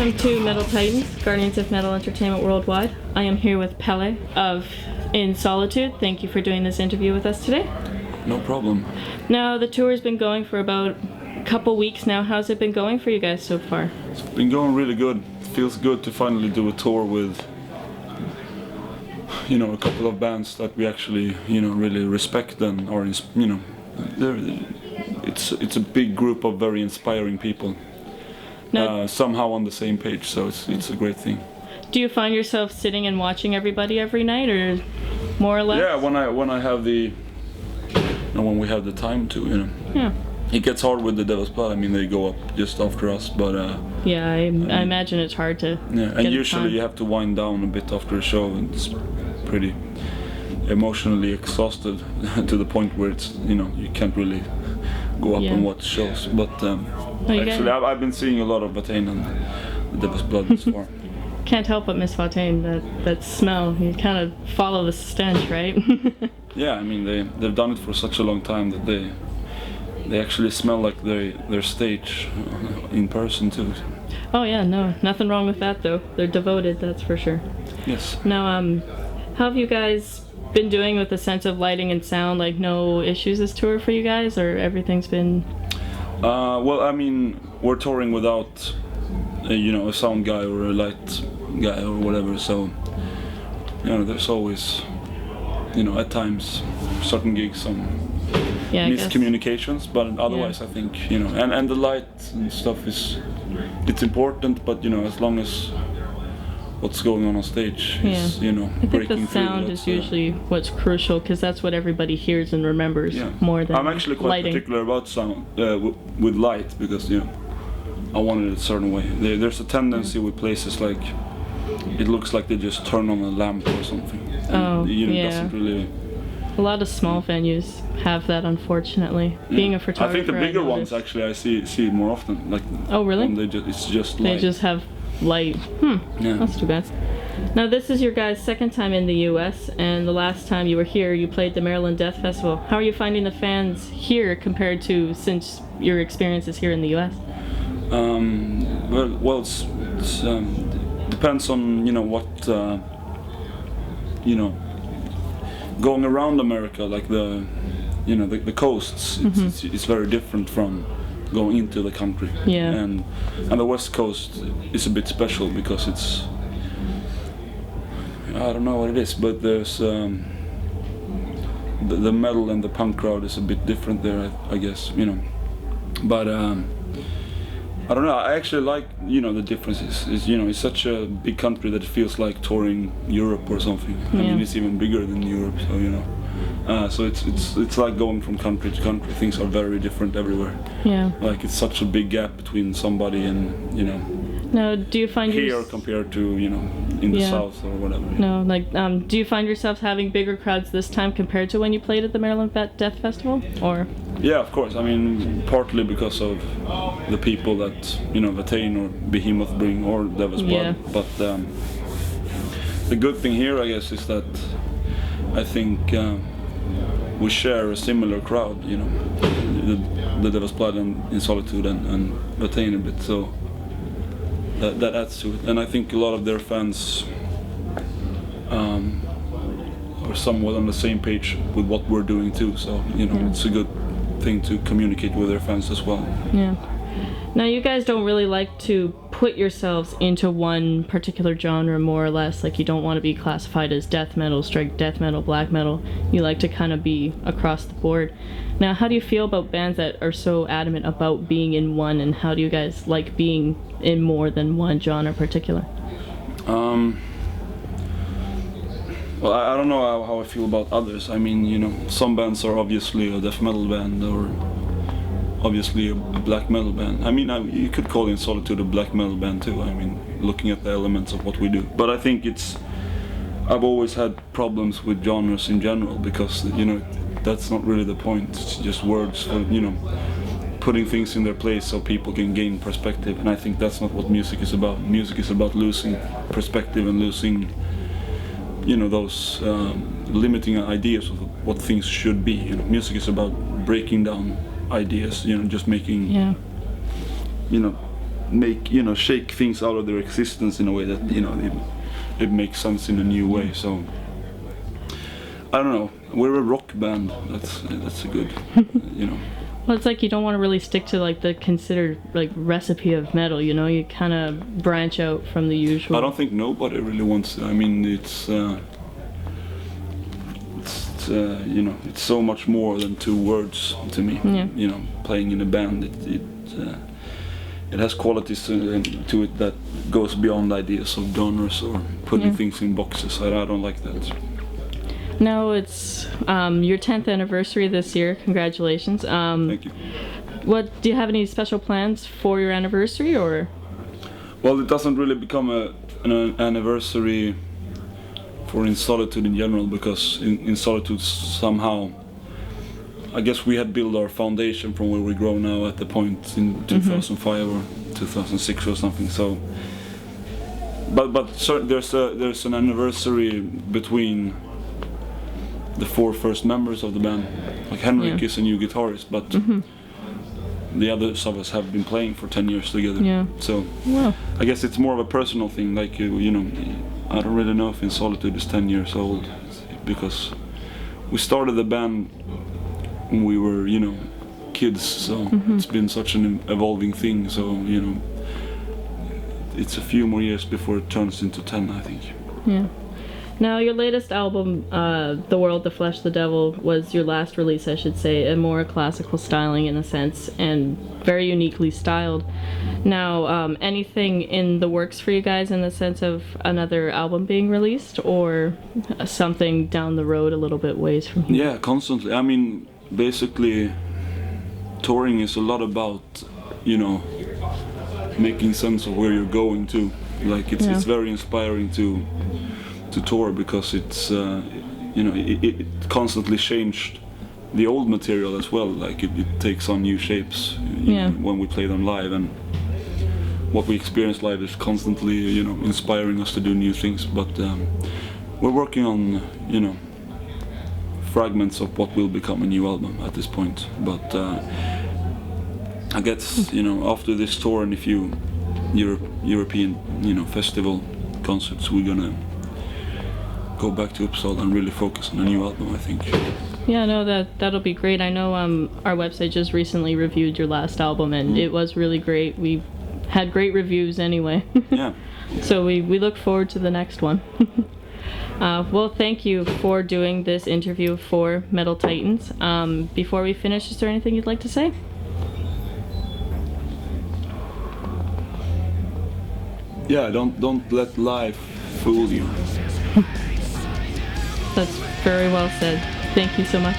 Welcome to Metal Titans, Guardians of Metal Entertainment Worldwide. I am here with Pelle in Solitude. Thank you for doing this interview with us today. No problem. Now, the tour has been going for about a couple weeks now. How's it been going for you guys so far? It's been going really good. It feels good to finally do a tour with, a couple of bands that we actually, really respect and are, it's a big group of very inspiring people. Somehow on the same page, so it's a great thing. Do you find yourself sitting and watching everybody every night, or more or less? Yeah, when I have when we have the time to, Yeah. It gets hard with the Devil's Blood. I mean, they go up just after us, but yeah, I imagine it's hard to. Yeah, and usually you have to wind down a bit after a show, and it's pretty emotionally exhausted to the point where it's you can't really go up and watch shows. But actually, I've been seeing a lot of Watain and the Devil's Blood this far. Can't help but miss Watain, that smell. You kind of follow the stench, right? Yeah, I mean they've done it for such a long time that they actually smell like their stage in person too. Oh yeah, no, nothing wrong with that though. They're devoted, that's for sure. Yes. Now, how have you guys been doing with the sense of lighting and sound? Like, no issues this tour for you guys, or everything's been? Well, I mean, we're touring without a sound guy or a light guy or whatever, so there's always at times certain gigs some miscommunications, but otherwise I think and the light and stuff it's important, but as long as what's going on stage is I think breaking the sound is usually what's crucial, because that's what everybody hears and remembers more than I'm actually quite lighting. particular about sound with light, because I want it a certain way. There's a tendency with places like it looks like they just turn on a lamp or something. And, it doesn't really. A lot of small venues have that, unfortunately. Yeah. Being a photographer, I think the bigger ones actually I see it more often. Like oh really? It's just light. They just have light. Yeah. That's too bad. Now this is your guys' second time in the U.S. and the last time you were here you played the Maryland Death Festival. How are you finding the fans here compared to since your experiences here in the U.S.? Well, it's depends on what going around America, like the coasts. It's very different from going into the country. Yeah. And the West Coast is a bit special because it's I don't know what it is, but there's the metal and the punk crowd is a bit different there, I guess, but I don't know, I actually like the differences. It's such a big country that it feels like touring Europe or something. I mean, it's even bigger than Europe, so so it's like going from country to country. Things are very different everywhere. Yeah. Like it's such a big gap between somebody and No, do you find here compared to in the south or whatever. No, like do you find yourselves having bigger crowds this time compared to when you played at the Maryland Death Festival, or? Yeah, of course. I mean, partly because of the people that Watain or Behemoth bring, or Devil's Blood. But the good thing here, I guess, is that I think we share a similar crowd. The Devil's Blood and in Solitude and Watain a bit. So. That adds to it, and I think a lot of their fans are somewhat on the same page with what we're doing too. So it's a good thing to communicate with their fans as well. Yeah. Now you guys don't really like to put yourselves into one particular genre, more or less. Like you don't want to be classified as death metal, straight death metal, black metal. You like to kind of be across the board. Now, how do you feel about bands that are so adamant about being in one, and how do you guys like being in more than one genre in particular? Well, I don't know how I feel about others. I mean, some bands are obviously a death metal band or obviously a black metal band. I mean, you could call in Solitude a black metal band too. I mean, looking at the elements of what we do. But I think I've always had problems with genres in general, because that's not really the point. It's just words for putting things in their place so people can gain perspective, and I think that's not what music is about. Music is about losing perspective and losing those limiting ideas of what things should be. Music is about breaking down ideas, just making make, you know, shake things out of their existence in a way that, you know, it makes sense in a new way. So I don't know. We're a rock band. That's a good, you know. Well, it's like you don't want to really stick to like the considered like recipe of metal, you know. You kind of branch out from the usual. I don't think nobody really wants to. I mean, it's you know, it's so much more than two words to me. Yeah. You know, playing in a band, it has qualities to it that goes beyond ideas of genres or putting things in boxes. I don't like that. Now it's your 10th anniversary this year. Congratulations. Thank you. What do you have any special plans for your anniversary, or? Well, it doesn't really become an anniversary for In Solitude in general, because in Solitude somehow, I guess we had built our foundation from where we grow now at the point in 2005 or 2006 or something. So, but there's an anniversary between the four first members of the band. Like Henrik is a new guitarist, but the others of us have been playing for 10 years together. Yeah. So I guess it's more of a personal thing. Like you know, I don't really know if In Solitude is 10 years old, because we started the band when we were, you know, kids. So it's been such an evolving thing. So, you know, it's a few more years before it turns into 10, I think. Yeah. Now, your latest album, The World, The Flesh, The Devil, was your last release, I should say, a more classical styling in a sense, and very uniquely styled. Now, anything in the works for you guys in the sense of another album being released, or something down the road a little bit ways from here? Yeah, constantly. I mean, basically, touring is a lot about, you know, making sense of where you're going to. Like, it's very inspiring to tour, because it's you know, it constantly changed the old material as well. Like it takes on new shapes know, when we play them live, and what we experience live is constantly, you know, inspiring us to do new things. But we're working on, you know, fragments of what will become a new album at this point. But I guess, you know, after this tour and a few European, you know, festival concerts, we're gonna go back to Uppsala and really focus on a new album, I think. Yeah, no, that'll be great. I know our website just recently reviewed your last album, and it was really great. We had great reviews anyway. Yeah. So we look forward to the next one. Well, thank you for doing this interview for Metal Titans. Before we finish, is there anything you'd like to say? Yeah, don't let life fool you. That's very well said. Thank you so much.